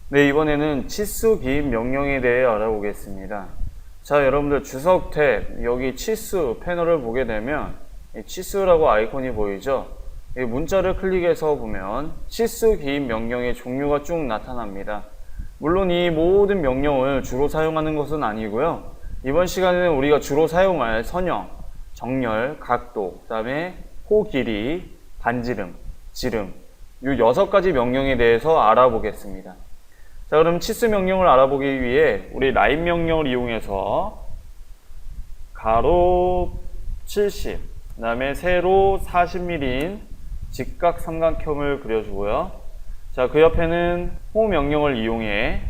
네, 이번에는 치수 기입 명령에 대해 알아보겠습니다. 자, 여러분들 주석 탭, 여기 치수 패널을 보게 되면 이 치수라고 아이콘이 보이죠? 이 문자를 클릭해서 보면 치수 기입 명령의 종류가 쭉 나타납니다. 물론 이 모든 명령을 주로 사용하는 것은 아니고요. 이번 시간에는 우리가 주로 사용할 선형, 정렬, 각도, 그 다음에 호 길이, 반지름, 지름 이 6가지 명령에 대해서 알아보겠습니다. 자, 그럼 치수 명령을 알아보기 위해 우리 라인 명령을 이용해서 가로 70, 그 다음에 세로 40mm인 직각 삼각형을 그려주고요. 자, 그 옆에는 호 명령을 이용해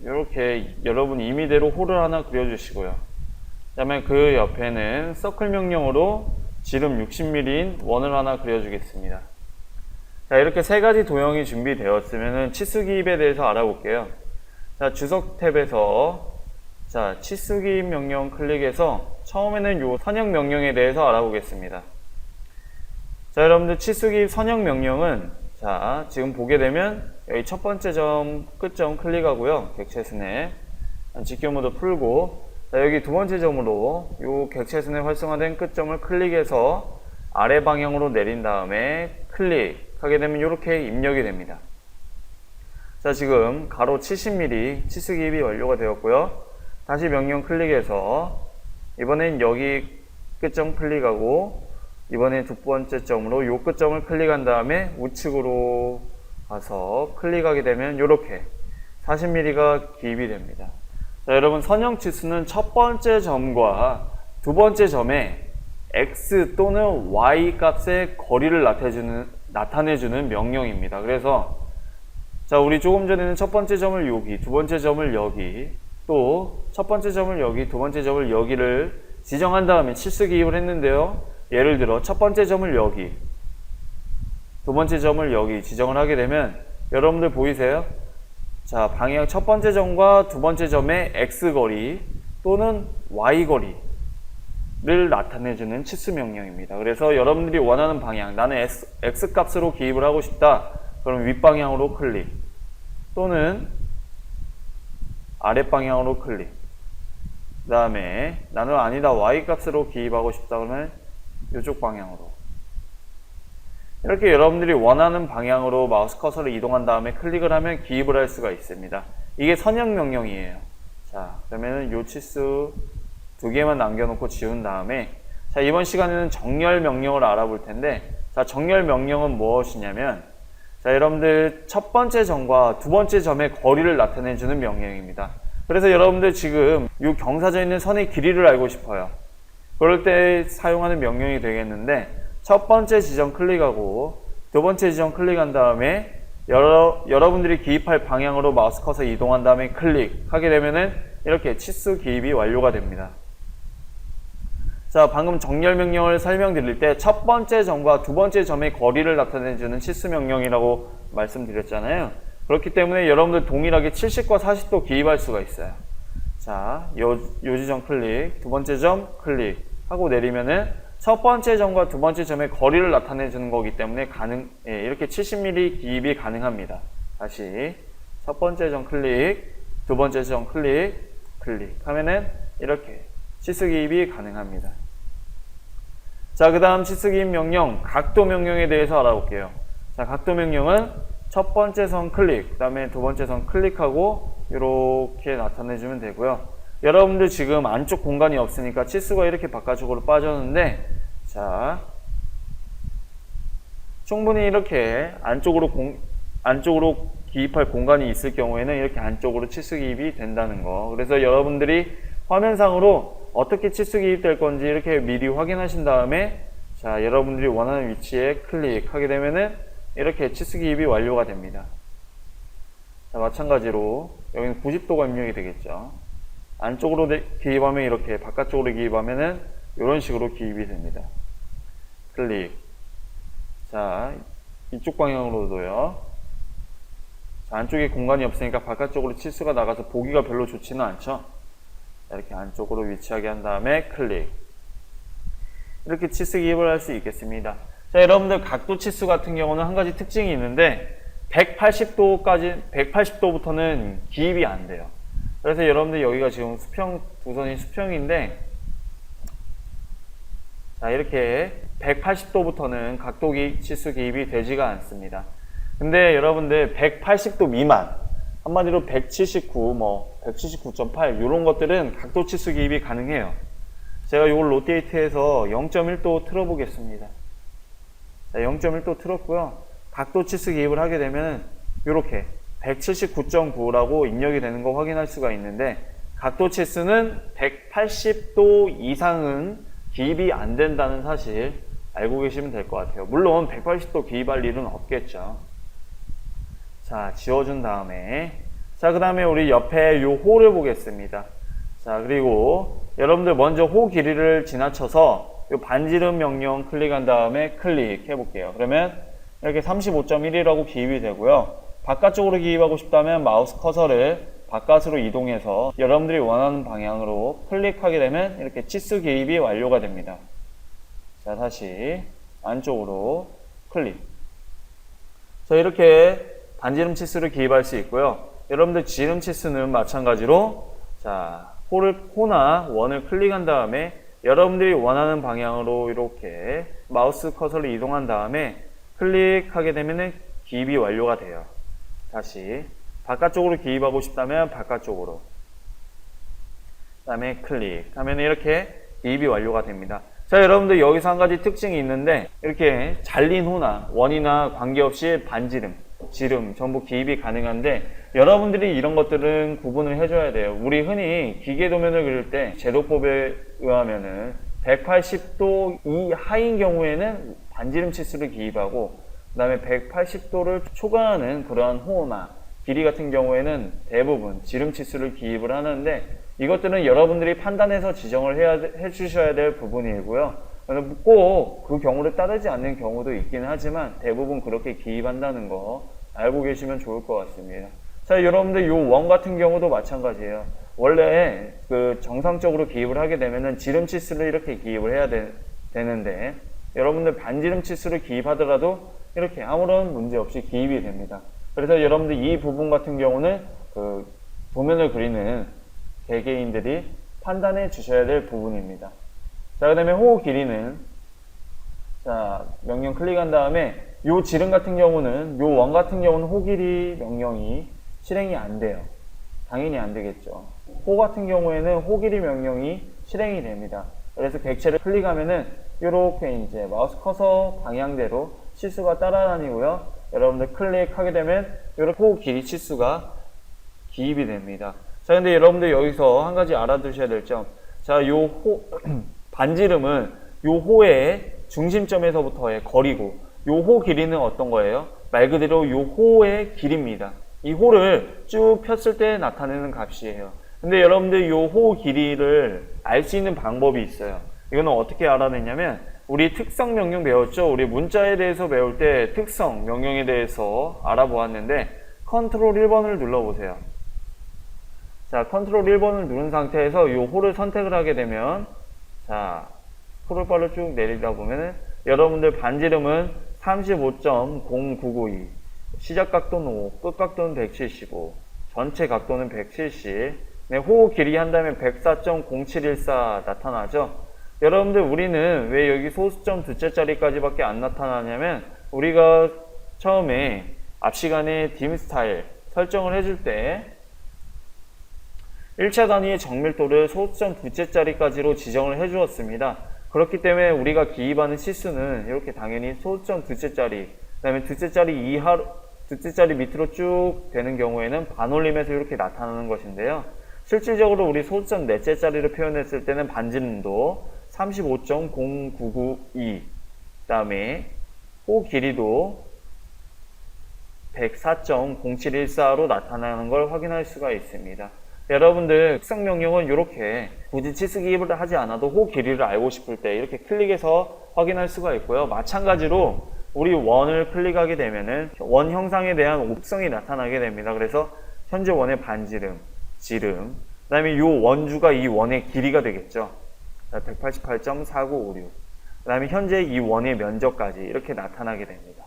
이렇게 여러분 임의대로 호를 하나 그려주시고요. 그 다음에 그 옆에는 서클 명령으로 지름 60mm인 원을 하나 그려주겠습니다. 자, 이렇게 3가지 도형이 준비되었으면 치수 기입에 대해서 알아볼게요. 자, 주석 탭에서 자, 치수 기입 명령 클릭해서 처음에는 요 선형 명령에 대해서 알아보겠습니다. 자, 여러분들 치수 기입 선형 명령은 자, 지금 보게 되면 여기 첫 번째 점 끝점 클릭하고요. 객체 스냅 직교 모드 풀고 자, 여기 두 번째 점으로 요 객체 스냅 활성화된 끝점을 클릭해서 아래 방향으로 내린 다음에 클릭하게 되면 이렇게 입력이 됩니다. 자, 지금 가로 70mm 치수 기입이 완료가 되었고요. 다시 명령 클릭해서 이번엔 여기 끝점 클릭하고 이번엔 두 번째 점으로 요 끝점을 클릭한 다음에 우측으로 가서 클릭하게 되면 이렇게 40mm가 기입이 됩니다. 자, 여러분 선형 치수는 첫 번째 점과 두 번째 점에 x 또는 y 값의 거리를 나타내주는 명령입니다. 그래서 자, 우리 조금 전에는 첫 번째 점을 여기, 두 번째 점을 여기, 또 첫 번째 점을 여기, 두 번째 점을 여기를 지정한 다음에 치수 기입을 했는데요. 예를 들어 첫 번째 점을 여기, 두 번째 점을 여기 지정을 하게 되면 여러분들 보이세요? 자, 방향 첫 번째 점과 두 번째 점의 x 거리 또는 y 거리를 나타내주는 치수 명령입니다. 그래서 여러분들이 원하는 방향, 나는 x 값으로 기입을 하고 싶다. 그럼 윗방향으로 클릭 또는 아랫방향으로 클릭. 그 다음에 나는 아니다, y 값으로 기입하고 싶다. 그러면 이쪽 방향으로. 이렇게 여러분들이 원하는 방향으로 마우스 커서를 이동한 다음에 클릭을 하면 기입을 할 수가 있습니다. 이게 선형 명령이에요. 자, 그러면은 요 치수 2개만 남겨놓고 지운 다음에 자, 이번 시간에는 정렬 명령을 알아볼 텐데 자, 정렬 명령은 무엇이냐면 자, 여러분들 첫 번째 점과 두 번째 점의 거리를 나타내주는 명령입니다. 그래서 여러분들 지금 이 경사져 있는 선의 길이를 알고 싶어요. 그럴 때 사용하는 명령이 되겠는데 첫 번째 지점 클릭하고 두 번째 지점 클릭한 다음에 여러분들이 기입할 방향으로 마우스 커서 이동한 다음에 클릭하게 되면은 이렇게 치수 기입이 완료가 됩니다. 자, 방금 정렬 명령을 설명드릴 때 첫 번째 점과 두 번째 점의 거리를 나타내주는 치수 명령이라고 말씀드렸잖아요. 그렇기 때문에 여러분들 동일하게 70과 40도 기입할 수가 있어요. 자, 요 지점 클릭, 두 번째 점 클릭 하고 내리면은 첫 번째 점과 두 번째 점의 거리를 나타내주는 거기 때문에 이렇게 70mm 기입이 가능합니다. 다시 첫 번째 점 클릭, 두 번째 점 클릭 하면은 이렇게 치수 기입이 가능합니다. 자, 그 다음 치수 기입 명령, 각도 명령에 대해서 알아볼게요. 자, 각도 명령은 첫 번째 선 클릭, 그 다음에 두 번째 선 클릭하고 이렇게 나타내주면 되고요. 여러분들 지금 안쪽 공간이 없으니까 치수가 이렇게 바깥쪽으로 빠졌는데 자, 충분히 이렇게 안쪽으로 기입할 공간이 있을 경우에는 이렇게 안쪽으로 치수 기입이 된다는 거. 그래서 여러분들이 화면상으로 어떻게 치수 기입될 건지 이렇게 미리 확인하신 다음에 자, 여러분들이 원하는 위치에 클릭하게 되면은 이렇게 치수 기입이 완료가 됩니다. 자, 마찬가지로 여기는 90도가 입력이 되겠죠. 안쪽으로 기입하면 이렇게, 바깥쪽으로 기입하면은 이런 식으로 기입이 됩니다. 클릭. 자, 이쪽 방향으로도요. 자, 안쪽에 공간이 없으니까 바깥쪽으로 치수가 나가서 보기가 별로 좋지는 않죠. 자, 이렇게 안쪽으로 위치하게 한 다음에 클릭. 이렇게 치수 기입을 할 수 있겠습니다. 자, 여러분들 각도 치수 같은 경우는 한 가지 특징이 있는데 180도부터는 기입이 안 돼요. 그래서 여러분들 여기가 지금 수평, 두 선이 수평인데, 자, 이렇게 180도부터는 각도 치수 기입이 되지가 않습니다. 근데 여러분들 180도 미만, 한마디로 179, 179.8 이런 것들은 각도 치수 기입이 가능해요. 제가 이걸 로테이트해서 0.1도 틀어보겠습니다. 자, 0.1도 틀었고요. 각도 치수 기입을 하게 되면 이렇게 179.9라고 입력이 되는 거 확인할 수가 있는데, 각도 치수는 180도 이상은 기입이 안 된다는 사실 알고 계시면 될 것 같아요. 물론 180도 기입할 일은 없겠죠. 자, 지워준 다음에, 자, 그 다음에 우리 옆에 요 호를 보겠습니다. 자, 그리고 여러분들 먼저 호 길이를 지나쳐서 요 반지름 명령 클릭한 다음에 클릭해 볼게요. 그러면 이렇게 35.1이라고 기입이 되고요. 바깥쪽으로 기입하고 싶다면 마우스 커서를 바깥으로 이동해서 여러분들이 원하는 방향으로 클릭하게 되면 이렇게 치수 기입이 완료가 됩니다. 자, 다시 안쪽으로 클릭. 자, 이렇게 반지름 치수를 기입할 수 있고요. 여러분들 지름 치수는 마찬가지로, 자, 호나 원을 클릭한 다음에 여러분들이 원하는 방향으로 이렇게 마우스 커서를 이동한 다음에 클릭하게 되면 기입이 완료가 돼요. 다시 바깥쪽으로 기입하고 싶다면 바깥쪽으로, 그 다음에 클릭 하면 이렇게 기입이 완료가 됩니다. 자, 여러분들 여기서 한 가지 특징이 있는데, 이렇게 잘린 호나 원이나 관계없이 반지름, 지름 전부 기입이 가능한데, 여러분들이 이런 것들은 구분을 해줘야 돼요. 우리 흔히 기계도면을 그릴 때 제도법에 의하면은 180도 이하인 경우에는 반지름 치수를 기입하고, 그 다음에 180도를 초과하는 그러한 호나 길이 같은 경우에는 대부분 지름 치수를 기입을 하는데, 이것들은 여러분들이 판단해서 지정을 해주셔야 될 부분이고요. 꼭 그 경우를 따르지 않는 경우도 있긴 하지만 대부분 그렇게 기입한다는 거 알고 계시면 좋을 것 같습니다. 자, 여러분들 요 원 같은 경우도 마찬가지예요. 원래 그 정상적으로 기입을 하게 되면은 지름 치수를 이렇게 기입을 해야 되는데, 여러분들 반지름 치수를 기입하더라도 이렇게 아무런 문제 없이 기입이 됩니다. 그래서 여러분들 이 부분 같은 경우는 그 도면을 그리는 개개인들이 판단해 주셔야 될 부분입니다. 자, 그 다음에 호 길이는, 자, 명령 클릭한 다음에 요 지름 같은 경우는, 요 원 같은 경우는 호 길이 명령이 실행이 안 돼요. 당연히 안 되겠죠. 호 같은 경우에는 호 길이 명령이 실행이 됩니다. 그래서 객체를 클릭하면은 이렇게 이제 마우스 커서 방향대로 치수가 따라다니고요. 여러분들 클릭하게 되면 이렇게 호 길이 치수가 기입이 됩니다. 자, 근데 여러분들 여기서 한 가지 알아두셔야 될 점. 자, 요 반지름은 요 호의 중심점에서부터의 거리고, 요 호 길이는 어떤 거예요? 말 그대로 요 호의 길이입니다. 이 호를 쭉 폈을 때 나타내는 값이에요. 근데 여러분들 요 호 길이를 알 수 있는 방법이 있어요. 이거는 어떻게 알아냈냐면, 우리 특성 명령 배웠죠? 우리 문자에 대해서 배울 때 특성 명령에 대해서 알아보았는데, 컨트롤 1번을 눌러보세요. 자, 컨트롤 1번을 누른 상태에서 이 호를 선택을 하게 되면, 자, 스크롤바를 쭉 내리다 보면은 여러분들 반지름은 35.0992, 시작 각도는 5, 끝 각도는 175, 전체 각도는 170, 네, 호 길이 한다면 104.0714 나타나죠? 여러분들 우리는 왜 여기 소수점 두째 자리까지밖에 안 나타나냐면, 우리가 처음에 앞 시간에 dim 스타일 설정을 해줄 때 1차 단위의 정밀도를 소수점 두째 자리까지로 지정을 해 주었습니다. 그렇기 때문에 우리가 기입하는 치수는 이렇게 당연히 소수점 두째 자리, 그 다음에 두째 자리 이하로, 두째 자리 밑으로 쭉 되는 경우에는 반올림해서 이렇게 나타나는 것인데요. 실질적으로 우리 소수점 넷째 자리를 표현했을 때는 반지름도 35.0992, 그 다음에 호 길이도 104.0714로 나타나는 걸 확인할 수가 있습니다. 여러분들 특성 명령은 이렇게 굳이 치수 기입을 하지 않아도 호 길이를 알고 싶을 때 이렇게 클릭해서 확인할 수가 있고요. 마찬가지로 우리 원을 클릭하게 되면은 원 형상에 대한 특성이 나타나게 됩니다. 그래서 현재 원의 반지름, 지름, 그 다음에 이 원주가 이 원의 길이가 되겠죠. 188.4956, 그 다음에 현재 이 원의 면적까지 이렇게 나타나게 됩니다.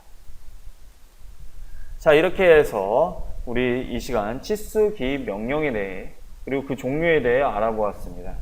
자, 이렇게 해서 우리 이 시간 치수 기입 명령에 대해 그리고 그 종류에 대해 알아보았습니다.